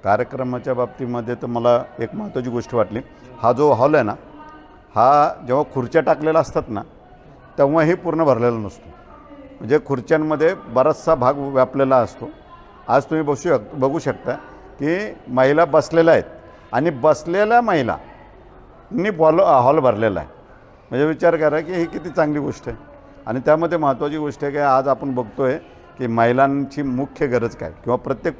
कार्यक्रमाच्या बाबतीमध्ये तर मला एक महत्त्वाची गोष्ट वाटली, हा जो हॉल आहे ना, हा जेव्हा खुर्च्या टाकलेला असतात ना तेव्हा हे पूर्ण भरलेला नसतो. म्हणजे खुर्च्यांमध्ये बराचसा भाग व्यापलेला असतो. आज तुम्ही बघू शकता की महिला बसलेल्या आहेत आणि बसलेल्या महिलांनी हॉल भरलेला आहे. म्हणजे विचार करा की ही किती चांगली गोष्ट आहे. आणि त्यामध्ये महत्त्वाची गोष्ट आहे की आज आपण बघतो आहे की महिलांची मुख्य गरज काय किंवा प्रत्येक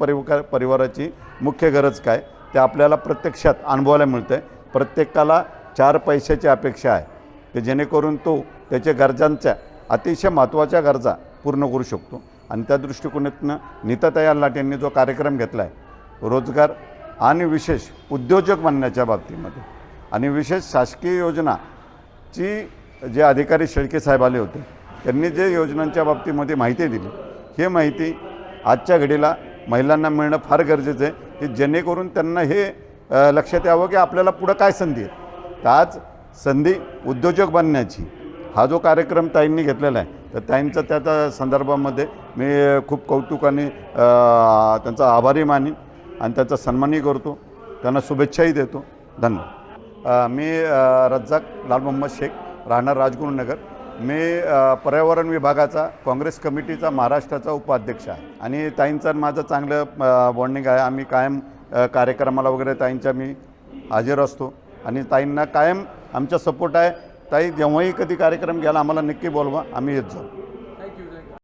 परिवाराची मुख्य गरज काय ते आपल्याला प्रत्यक्षात अनुभवायला मिळतं आहे. प्रत्येकाला 4 पैशाची अपेक्षा आहे की जेणेकरून तो त्याच्या गरजांच्या अतिशय महत्त्वाच्या गरजा पूर्ण करू शकतो. आणि त्या दृष्टिकोनातून नीताताई लाट यांनी जो कार्यक्रम घेतला आहे रोजगार आणि विशेष उद्योजक बनण्याच्या बाबतीमध्ये आणि विशेष शासकीय योजनाची जे अधिकारी शेळके साहेब आले होते त्यांनी जे योजनांच्या बाबतीमध्ये माहिती दिली, ही माहिती आजच्या घडीला महिलांना मिळणं फार गरजेचं आहे की जेणेकरून त्यांना हे लक्षात यावं की आपल्याला पुढं काय संधी आहे. तर आज संधी उद्योजक बनण्याची हा जो कार्यक्रम ताईंनी घेतलेला आहे तर ताईंचा त्या संदर्भामध्ये मी खूप कौतुकाने त्यांचा आभारी मानेन आणि त्याचा सन्मानही करतो, त्यांना शुभेच्छाही देतो. धन्यवाद. मी रज्जाक लाल मोहम्मद शेख, राहणार राजगुरुनगर. मी पर्यावरण विभागाचा काँग्रेस कमिटीचा महाराष्ट्राचा उपाध्यक्ष आहे आणि ताईंचं माझं चांगलं बॉन्डिंग आहे. आम्ही कायम कार्यक्रमाला वगैरे ताईंच्या मी हजर असतो आणि ताईंना कायम आमचा सपोर्ट आहे. ताई जेव्हाही कधी कार्यक्रम घ्यायला आम्हाला नक्की बोलवा, आम्ही येत जाऊ.